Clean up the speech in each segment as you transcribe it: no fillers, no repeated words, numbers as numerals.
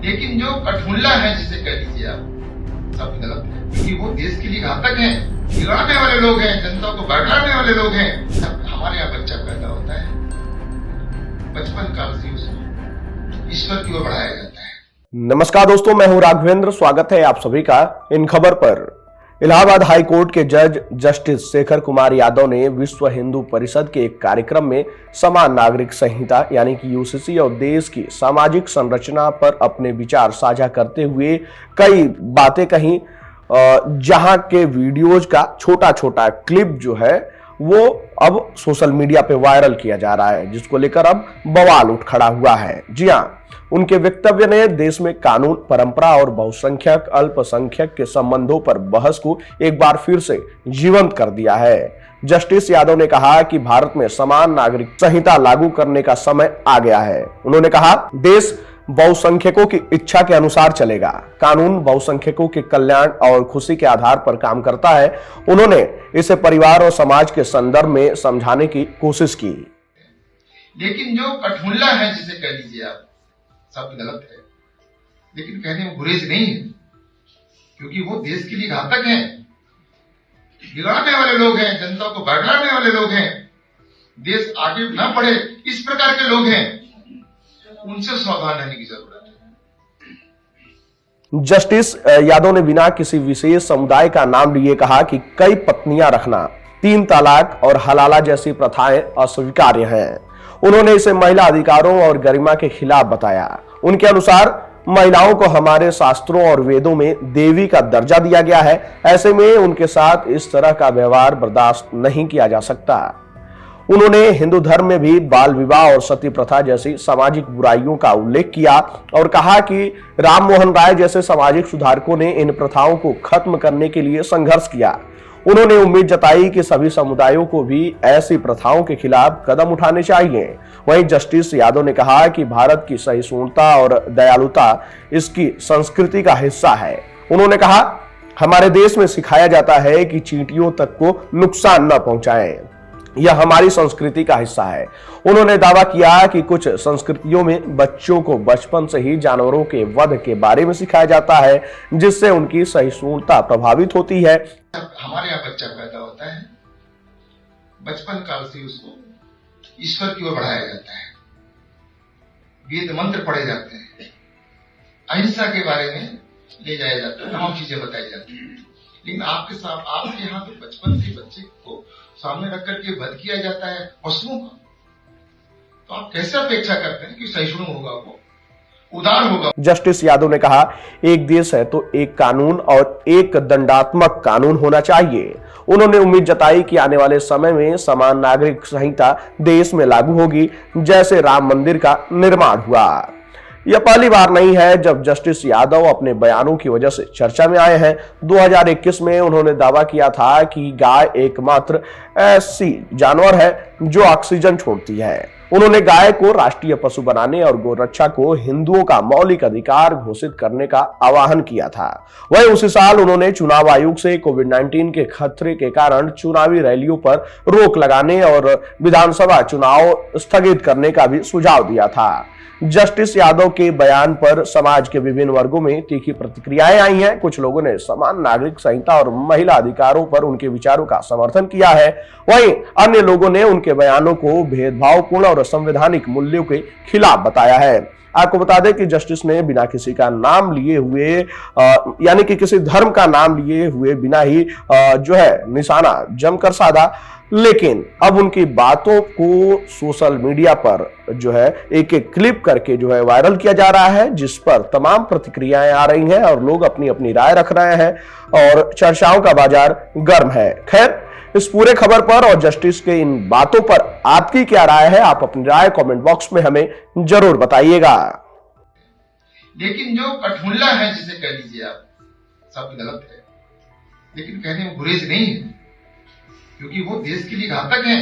लेकिन जो कठमुल्ला है, जिसे कह लीजिए आप, सब गलत है, क्योंकि वो देश के लिए घातक हैं, बिगाड़ने वाले लोग हैं, जनता को भड़काने वाले लोग हैं। हमारे यहाँ बच्चा पैदा होता है, बचपन काल से उसको ईश्वर की ओर बढ़ाया जाता है। नमस्कार दोस्तों, मैं हूं राघवेंद्र। स्वागत है आप सभी का इन खबर पर। इलाहाबाद हाई कोर्ट के जज जस्टिस शेखर कुमार यादव ने विश्व हिंदू परिषद के एक कार्यक्रम में समान नागरिक संहिता यानी कि यूसीसी और देश की सामाजिक संरचना पर अपने विचार साझा करते हुए कई बातें कही, जहां के वीडियोज का छोटा छोटा क्लिप जो है वो अब सोशल मीडिया पे वायरल किया जा रहा है, जिसको लेकर अब बवाल उठ खड़ा हुआ है। जी हां, उनके वक्तव्य ने देश में कानून, परंपरा और बहुसंख्यक अल्पसंख्यक के संबंधों पर बहस को एक बार फिर से जीवंत कर दिया है। जस्टिस यादव ने कहा कि भारत में समान नागरिक संहिता लागू करने का समय आ गया है। उन्होंने कहा, देश बहुसंख्यकों की इच्छा के अनुसार चलेगा। कानून बहुसंख्यकों के कल्याण और खुशी के आधार पर काम करता है। उन्होंने इसे परिवार और समाज के संदर्भ में समझाने की कोशिश की। लेकिन जो कठमुल्ला है, जिसे कह लीजिए आप, सब गलत है, लेकिन कहने में गुरेज नहीं है, क्योंकि वो देश के लिए घातक हैं, बिगाड़ने वाले लोग हैं, जनता को भड़काने वाले लोग हैं, देश आगे न बढ़े इस प्रकार के लोग हैं। उनसे सावधान रहने की जरूरत है। जस्टिस यादव ने बिना किसी विशेष समुदाय का नाम लिए कहा कि कई पत्नियां रखना, 3 तलाक और हलाला जैसी प्रथाएं अस्वीकार्य हैं। उन्होंने इसे महिला अधिकारों और गरिमा के खिलाफ बताया। उनके अनुसार महिलाओं को हमारे शास्त्रों और वेदों में देवी का दर्जा दिया गया है। ऐसे में उनके साथ इस तरह का व्यवहार बर्दाश्त नहीं किया जा सकता। उन्होंने हिंदू धर्म में भी बाल विवाह और सती प्रथा जैसी सामाजिक बुराइयों का उल्लेख किया और कहा कि राम मोहन राय जैसे सामाजिक सुधारकों ने इन प्रथाओं को खत्म करने के लिए संघर्ष किया। उन्होंने उम्मीद जताई कि सभी समुदायों को भी ऐसी प्रथाओं के खिलाफ कदम उठाने चाहिए। वहीं जस्टिस यादव ने कहा कि भारत की सहिष्णुता और दयालुता इसकी संस्कृति का हिस्सा है। उन्होंने कहा, हमारे देश में सिखाया जाता है कि चींटियों तक को नुकसान न पहुंचाएं। यह हमारी संस्कृति का हिस्सा है। उन्होंने दावा किया कि कुछ संस्कृतियों में बच्चों को बचपन से ही जानवरों के वध के बारे में सिखाया जाता है, जिससे उनकी सहिष्णुता प्रभावित होती है। हमारे यहाँ बच्चा पैदा होता है, बचपन काल से उसको ईश्वर की ओर बढ़ाया जाता है, वेद मंत्र पढ़े जाते हैं, अहिंसा के बारे में ले जाया जाता है, तमाम चीजें बताई जाती हैं। लेकिन आपके यहाँ तो बचपन से बच्चे को सामने रख करके वध किया जाता है पशुओं का, तो आप कैसे अपेक्षा करते हैं कि सहिष्णु होगा, वो उदार होगा? जस्टिस यादव ने कहा, एक देश है तो एक कानून और एक दंडात्मक कानून होना चाहिए। उन्होंने उम्मीद जताई कि आने वाले समय में समान नागरिक संहिता देश में लागू होगी, जैसे राम मंदिर का निर्माण हुआ। यह पहली बार नहीं है जब जस्टिस यादव अपने बयानों की वजह से चर्चा में आए हैं। 2021 में उन्होंने दावा किया था कि गाय एकमात्र ऐसी जानवर है जो ऑक्सीजन छोड़ती है। उन्होंने गाय को राष्ट्रीय पशु बनाने और गोरक्षा को हिंदुओं का मौलिक अधिकार घोषित करने का आह्वान किया था। वहीं उसी साल उन्होंने चुनाव आयोग से कोविड-19 के खतरे के कारण चुनावी रैलियों पर रोक लगाने और विधानसभा चुनाव स्थगित करने का भी सुझाव दिया था। जस्टिस यादव के बयान पर समाज के विभिन्न वर्गों में तीखी प्रतिक्रियाएं आई हैं। कुछ लोगों ने समान नागरिक संहिता और महिला अधिकारों पर उनके विचारों का समर्थन किया है। वहीं अन्य लोगों ने उनके बयानों को भेदभावपूर्ण और असंवैधानिक मूल्यों के खिलाफ बताया है। आपको बता दें कि जस्टिस ने बिना किसी का नाम लिए हुए यानी कि किसी धर्म का नाम लिए हुए बिना ही जो है निशाना जमकर साधा, लेकिन अब उनकी बातों को सोशल मीडिया पर जो है एक एक क्लिप करके जो है वायरल किया जा रहा है, जिस पर तमाम प्रतिक्रियाएं आ रही हैं और लोग अपनी अपनी राय रख रहे हैं और चर्चाओं का बाजार गर्म है। खैर, इस पूरे खबर पर और जस्टिस के इन बातों पर आपकी क्या राय है? आप अपनी राय कमेंट बॉक्स में हमें जरूर बताइएगा। लेकिन जो कठमुल्ला है, जिसे कह लीजिए आप, सब गलत है, लेकिन कहने में गुरेज नहीं है, क्योंकि वो देश के लिए घातक हैं,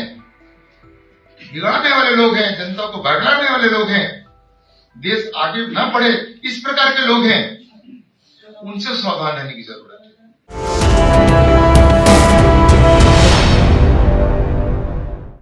बिगाड़ने वाले लोग हैं, जनता को भड़काने वाले लोग हैं, देश आगे न बढ़े इस प्रकार के लोग हैं। उनसे सावधान रहने की जरूरत है।